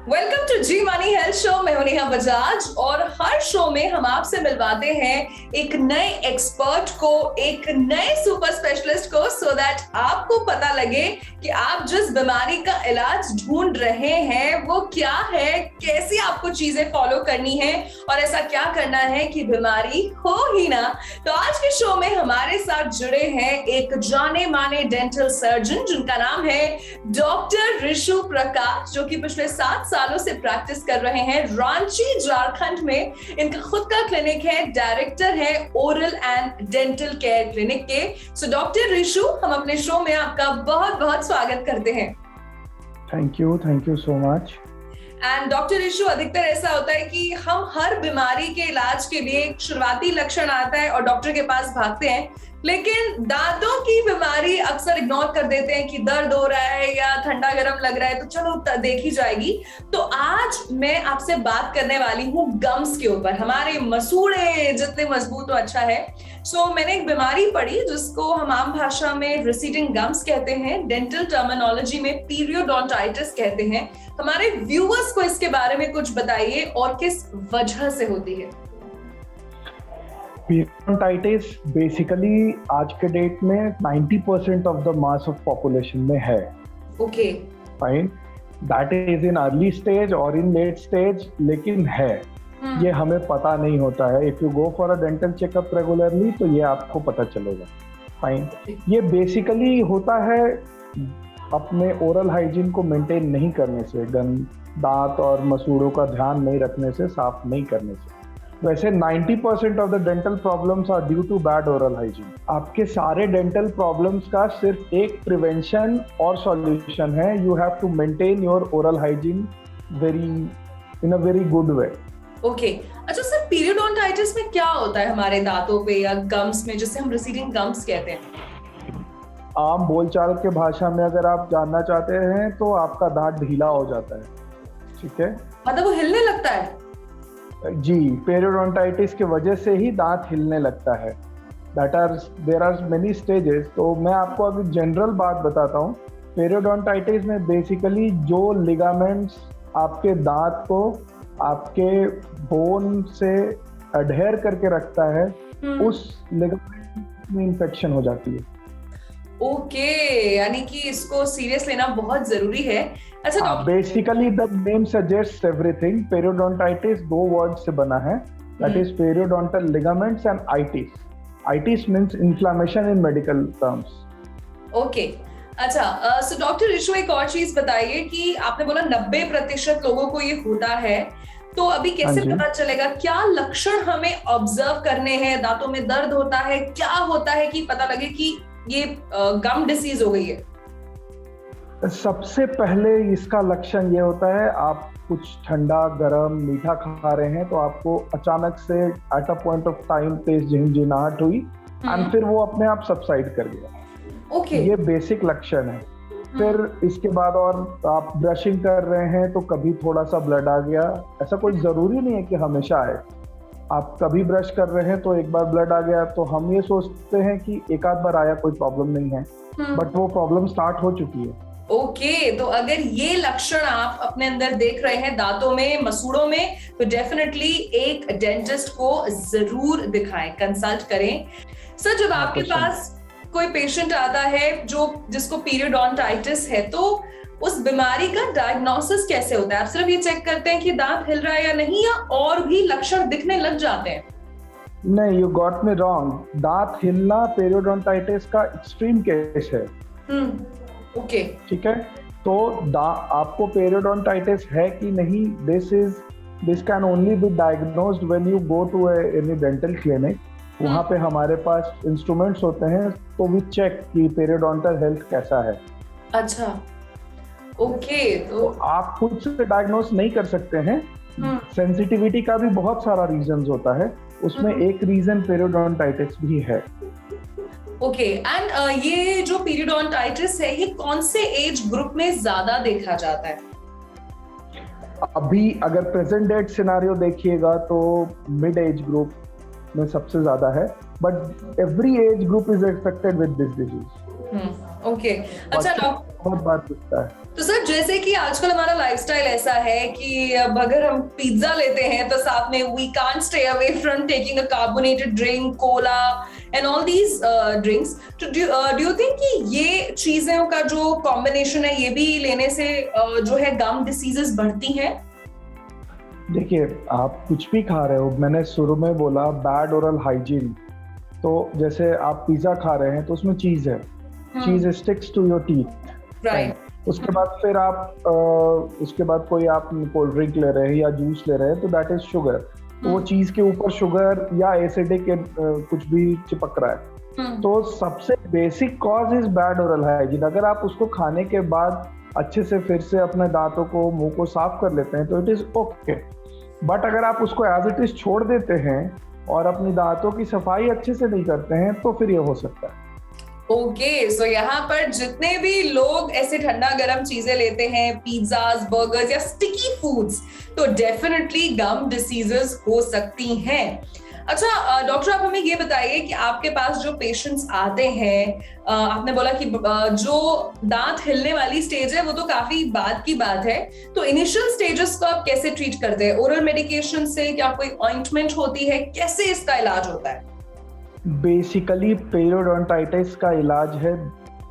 Welcome to Zee money health show. मैं हूं नेहा बजाज और हर शो में हम आपसे मिलवाते हैं एक नए एक्सपर्ट को, एक नए सुपर स्पेशलिस्ट को, सो दैट आपको पता लगे कि आप जिस बीमारी का इलाज ढूंढ रहे हैं वो क्या है, कैसी आपको चीजें फॉलो करनी है और ऐसा क्या करना है कि बीमारी हो ही ना। तो आज के शो में हमारे साथ जुड़े हैं एक जाने माने डेंटल सर्जन जिनका नाम है डॉक्टर ऋषु प्रकाश, जो कि पिछले 7 सालों से प्रैक्टिस कर रहे हैं रांची झारखंड में। इनका खुद का क्लिनिक है, डायरेक्टर है oral and dental care clinic के। सो डॉक्टर ऋषु, हम अपने शो में आपका बहुत बहुत स्वागत करते हैं। Thank you so much. And doctor Rishu, अधिकतर ऐसा होता है कि हम हर बीमारी के इलाज के लिए एक शुरुआती लक्षण आता है और डॉक्टर के पास भागते हैं, लेकिन दांतों की बीमारी अक्सर इग्नोर कर देते हैं कि दर्द हो रहा है या ठंडा गर्म लग रहा है तो चलो देखी जाएगी। तो आज मैं आपसे बात करने वाली हूँ गम्स के ऊपर। हमारे मसूड़े जितने मजबूत तो अच्छा है। सो मैंने एक बीमारी पढ़ी जिसको हम आम भाषा में रिसीडिंग गम्स कहते हैं, डेंटल टर्मिनोलॉजी में पीरियोडोंटाइटिस कहते हैं। हमारे व्यूअर्स को इसके बारे में कुछ बताइए और किस वजह से होती है। पीरियोडोंटाइटिस बेसिकली आज के डेट में 90% of the mass of population में है। Okay, fine, that is in early stage और इन लेट स्टेज, लेकिन है। ये हमें पता नहीं होता है। If you go for a dental checkup regularly तो ये आपको पता चलेगा। फाइन, ये बेसिकली होता है अपने ओरल हाइजीन को मेंटेन नहीं करने से, दांत और मसूड़ों का ध्यान नहीं रखने से, साफ नहीं करने से। वैसे 90% of the dental problems are due to bad oral hygiene. आपके सारे डेंटल प्रॉब्लम्स का सिर्फ एक प्रिवेंशन और सॉल्यूशन है, you have to maintain your oral hygiene in a very good way. Okay, अच्छा सर, पीरियोडोंटाइटिस में क्या होता है हमारे दांतों पे या गम्स में, जिसे हम रिसीडिंग गम्स कहते हैं? आम बोलचाल के भाषा में अगर आप जानना चाहते हैं तो आपका दांत ढीला हो जाता है। ठीक है, मतलब वो हिलने लगता है? जी, पेरियोडोंटाइटिस की वजह से ही दांत हिलने लगता है। There are many stages. तो मैं आपको अभी जनरल बात बताता हूँ। पेरियोडोंटाइटिस में बेसिकली जो लिगामेंट्स आपके दांत को आपके बोन से अडहेयर करके रखता है, उस लिगामेंट में इंफेक्शन हो जाती है। ओके, यानी कि इसको सीरियस लेना बहुत जरूरी है। अच्छा, basically the name suggests everything. Periodontitis 2 word से बना है, that is periodontal ligaments and itis. Itis means inflammation in medical terms. Okay, अच्छा, सो डॉक्टर ऋषु, एक और चीज बताइए कि आपने बोला 90% लोगों को ये होता है, तो अभी कैसे पता चलेगा, क्या लक्षण हमें ऑब्जर्व करने हैं? दांतों में दर्द होता है, क्या होता है कि पता लगे कि ये गम डिसीज हो गई है? सबसे पहले इसका लक्षण ये होता है, आप कुछ ठंडा गरम मीठा खा रहे हैं तो आपको अचानक से at a point of time तेज झिनझिनाहट हुई एंड फिर वो अपने आप सबसाइड कर गया। ओके, ये बेसिक लक्षण है। फिर इसके बाद और आप ब्रशिंग कर रहे हैं तो कभी थोड़ा सा ब्लड आ गया। ऐसा कोई जरूरी नहीं है कि हमेशा आए। आप कभी ब्रश कर रहे हैं तो एक बार ब्लड आ गया तो हम ये सोचते हैं कि एक आध बार आया, कोई प्रॉब्लम नहीं है, बट वो प्रॉब्लम स्टार्ट हो चुकी है। ओके, तो अगर ये लक्षण आप अपने अंदर देख रहे हैं दांतों में, मसूड़ों में, तो डेफिनेटली एक डेंटिस्ट को जरूर दिखाएं, कंसल्ट करें। सर, जब आपके पास कोई पेशेंट आता है जिसको पीरियोडोंटाइटिस है, तो उस बीमारी का डायग्नोसिस कैसे होता है? आप सिर्फ ये चेक करते हैं कि दांत हिल रहा है या नहीं, या और भी लक्षण दिखने लग जाते हैं? नहीं, यू गॉट मी रॉन्ग। दांत हिलना पेरियोडोंटाइटिस का एक्सट्रीम केस है। ओके, ठीक है, तो आपको पेरियोडोंटाइटिस है कि नहीं, this can only be diagnosed when you go to any dental clinic. वहाँ पे हमारे पास इंस्ट्रूमेंट्स होते हैं, तो वी चेक कि पेरियोडोंटल हेल्थ कैसा है। अच्छा, ओके, तो आप खुद से डायग्नोस नहीं कर सकते हैं। सेंसिटिविटी का भी बहुत सारा रीजंस होता है, उसमें एक रीजन पेरियोडोंटाइटिस भी है। ओके, एंड ये जो पीरियोडोंटाइटिस है, ये कौन से एज ग्रुप में ज्यादा देखा जाता है? अभी अगर प्रेजेंट डेट सिनेरियो देखिएगा तो मिड एज ग्रुप में सबसे ज्यादा है, but every age group is affected with this disease. Okay. अच्छा बच्चों डॉक्टर, को बहुत बार दिखता है। तो सर जैसे कि आजकल हमारा लाइफस्टाइल ऐसा है कि अब अगर हम पिज्जा लेते हैं तो साथ में we can't stay away from taking a carbonated drink, cola and all these drinks. तो डू यू थिंक कि ये चीजों का जो कॉम्बिनेशन है ये भी लेने से जो है गम डिसीजेस बढ़ती हैं? देखिए, आप कुछ भी खा रहे हो, मैंने शुरू में बोला बैड ओरल हाइजीन। तो जैसे आप पिज्जा खा रहे हैं तो उसमें चीज है, cheese sticks to your teeth, right. उसके बाद फिर आप उसके बाद कोई आप कोल्ड ड्रिंक ले रहे हैं या जूस ले रहे हैं तो दैट इज शुगर। तो वो चीज के ऊपर शुगर या एसिडिक कुछ भी चिपक रहा है। तो सबसे basic cause is bad oral hygiene. अगर आप उसको खाने के बाद अच्छे से फिर से अपने दांतों को, मुंह को साफ कर लेते हैं तो इट इज ओके। बट अगर आप उसको एज इट इज छोड़ देते हैं और अपनी दांतों की सफाई अच्छे से नहीं करते हैं तो फिर ये हो सकता है। ओके, सो यहाँ पर जितने भी लोग ऐसे ठंडा गरम चीजें लेते हैं, पिज्जाज, बर्गर्स या स्टिकी फूड्स, तो डेफिनेटली गम डिसीजेस हो सकती हैं। अच्छा डॉक्टर, आप हमें ये बताइए कि आपके पास जो पेशेंट्स आते हैं, आपने बोला कि जो दांत हिलने वाली स्टेज है वो तो काफी बाद की बात है, तो इनिशियल स्टेजेस को आप कैसे ट्रीट करते हैं? ओरल मेडिकेशन से, क्या कोई ऑइंटमेंट होती है, कैसे इसका इलाज होता है? बेसिकली पेरियोडोंटाइटिस का इलाज है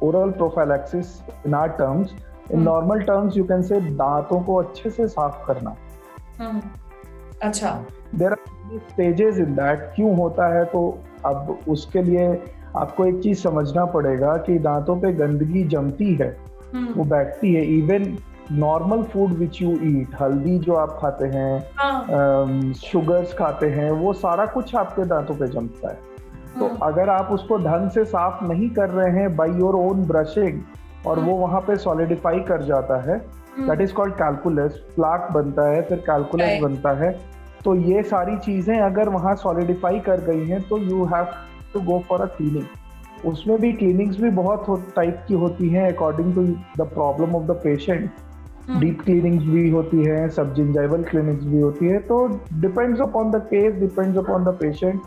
oral prophylaxis in our terms. In normal terms you can say दांतों को अच्छे से साफ करना। अच्छा। There are stages in that. क्यों होता है? तो अब उसके लिए आपको एक चीज समझना पड़ेगा कि दांतों पे गंदगी जमती है, वो बैठती है। Even normal food which you eat, हल्दी जो आप खाते हैं, शुगर्स खाते हैं, वो सारा कुछ आपके दांतों पे जमता है। तो अगर आप उसको ढंग से साफ नहीं कर रहे हैं बाय योर ओन ब्रशिंग और वो वहां पे सॉलिडिफाई कर जाता है, that is called calculus. Plaque बनता है, फिर कैलकुलस बनता है। तो ये सारी चीजें अगर वहां सॉलिडिफाई कर गई हैं तो you have to go for a cleaning. उसमें भी क्लीनिंग्स भी बहुत टाइप की होती हैं according to the problem of the patient. Deep cleanings भी होती है, सब जिंजाइवल क्लीनिक्स भी होती है। तो depends upon the case, depends upon the patient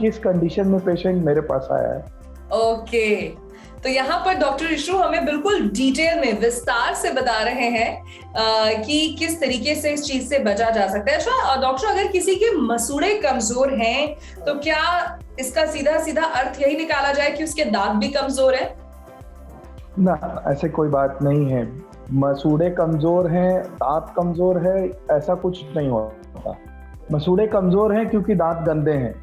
किस कंडीशन में पेशेंट मेरे पास आया है। ओके, तो यहाँ पर डॉक्टर इशू हमें बिल्कुल डिटेल में, विस्तार से बता रहे हैं कि किस तरीके से इस चीज से बचा जा सकता है। अच्छा डॉक्टर, अगर किसी के मसूड़े कमजोर हैं तो क्या इसका सीधा सीधा अर्थ यही निकाला जाए कि उसके दांत भी कमजोर है? ना, ऐसे कोई बात नहीं है। मसूड़े कमजोर हैं, दांत कमजोर है, ऐसा कुछ नहीं होता। मसूड़े कमजोर हैं क्योंकि दांत गंदे हैं।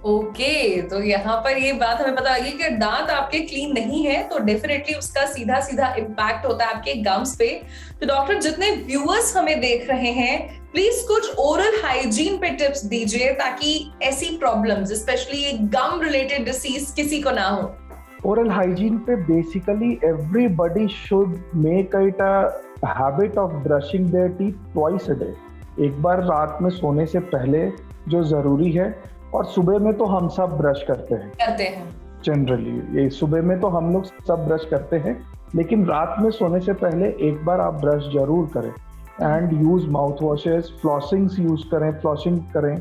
ओके, तो यहाँ पर ये बात हमें पता लगी कि दांत आपके क्लीन नहीं है तो डेफिनेटली उसका सीधा सीधा इम्पैक्ट होता है आपके गम्स पे। तो डॉक्टर, जितने व्यूअर्स हमें देख रहे हैं, प्लीज कुछ ओरल हाइजीन पे टिप्स दीजिए ताकि ऐसी प्रॉब्लम्स, स्पेशली गम रिलेटेड डिसीज, किसी को ना हो। ओरल हाइजीन पे basically everybody should make it a habit of brushing there teeth twice a day. एक बार रात में सोने से पहले, जो जरूरी है, और सुबह में तो हम सब ब्रश करते हैं जनरली। ये सुबह में तो हम लोग सब ब्रश करते हैं, लेकिन रात में सोने से पहले एक बार आप ब्रश जरूर करें। And use mouthwashes, flossings use करें, फ्लॉसिंग करें,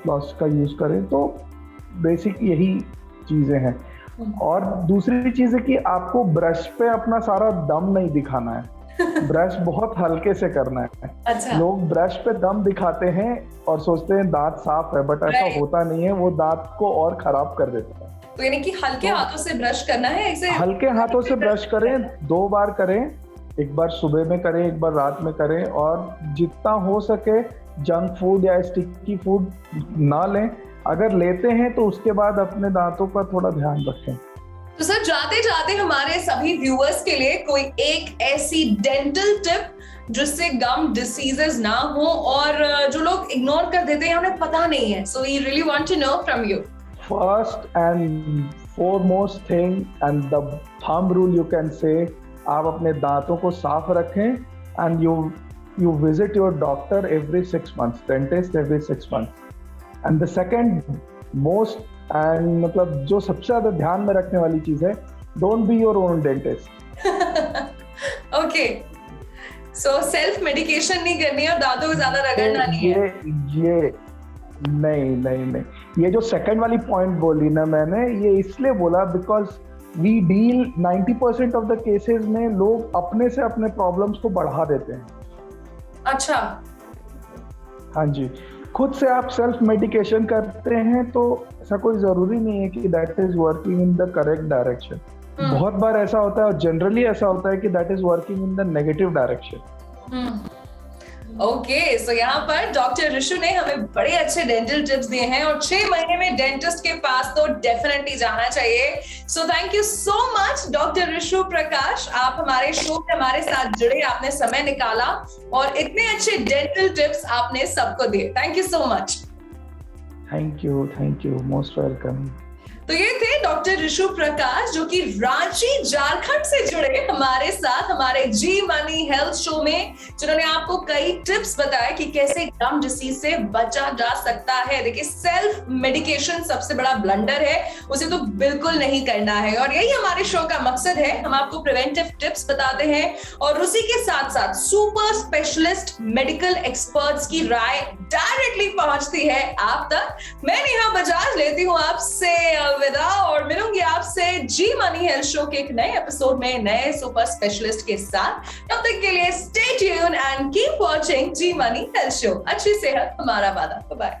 फ्लॉस का यूज करें। तो बेसिक यही चीजें हैं। और दूसरी चीज है कि आपको ब्रश पे अपना सारा दम नहीं दिखाना है। ब्रश बहुत हल्के से करना है। अच्छा। लोग ब्रश पे दम दिखाते हैं और सोचते हैं दांत साफ है, बट ऐसा होता नहीं है। वो दांत को और खराब कर देता है। तो यानी कि हल्के हाथों से ब्रश करना है, ऐसे हल्के हाथों से ब्रश करें, 2 बार करें, एक बार सुबह में करें, एक बार रात में करें। और जितना हो सके जंक फूड या स्टिकी फूड ना लें। अगर लेते हैं तो उसके बाद अपने दांतों का थोड़ा ध्यान रखें। तो सर, जाते जाते हमारे सभी व्यूअर्स के लिए कोई एक ऐसी डेंटल टिप जिससे गम डिसीजेस ना हो और जो लोग इग्नोर कर देते हैं, उन्हें पता नहीं है, so we really want to know from you. First and foremost thing and the thumb rule you can say, आप अपने दांतों को साफ रखें। And you visit your doctor every 6 months, dentist every 6 months। And the second most and मतलब जो सबसे ज्यादा ध्यान में रखने वाली चीज है, don't be your own dentist. Okay, so self medication नहीं करनी है और दांतों को ज्यादा रगड़ना नहीं है। ये नहीं, ये जो सेकंड वाली पॉइंट बोली ना मैंने, ये इसलिए बोला because we deal 90% of the cases में लोग अपने से अपने प्रॉब्लम्स को बढ़ा देते हैं। अच्छा। हाँ जी, खुद से आप सेल्फ मेडिकेशन करते हैं तो ऐसा कोई जरूरी नहीं है कि that is working in the correct direction. बहुत बार ऐसा होता है और जनरली ऐसा होता है कि that is working in the negative direction. Okay, so यहाँ पर डॉक्टर ऋषु ने हमें बड़े अच्छे डेंटल टिप्स दिए हैं और 6 महीने में डेंटिस्ट के पास तो डेफिनेटली जाना चाहिए। So thank you so much doctor Rishu Prakash, आप हमारे शो में हमारे साथ जुड़े, आपने समय निकाला और इतने अच्छे डेंटल टिप्स आपने सबको दिए। Thank you so much. Thank you, most welcome. तो ये थे डॉक्टर ऋषु प्रकाश जो कि रांची झारखंड से जुड़े हमारे साथ हमारे जी मनी हेल्थ शो में, जिन्होंने आपको कई टिप्स बताए कि कैसे गम डिसीज से बचा जा सकता है। देखिए, सेल्फ मेडिकेशन सबसे बड़ा ब्लंडर है, उसे तो बिल्कुल नहीं करना है और यही हमारे शो का मकसद है। हम आपको प्रिवेंटिव टिप्स बताते हैं और उसी के साथ साथ सुपर स्पेशलिस्ट मेडिकल एक्सपर्ट्स की राय डायरेक्टली पहुंचती है आप तक। मैं नेहा बजाज लेती हूँ आपसे विदा और मिलूंगी आपसे जी मनी हेल्थ शो के एक नए एपिसोड में नए सुपर स्पेशलिस्ट के साथ। तब तक के लिए stay tune and keep watching Zee money health show. अच्छी सेहत हमारा वादा। Bye bye.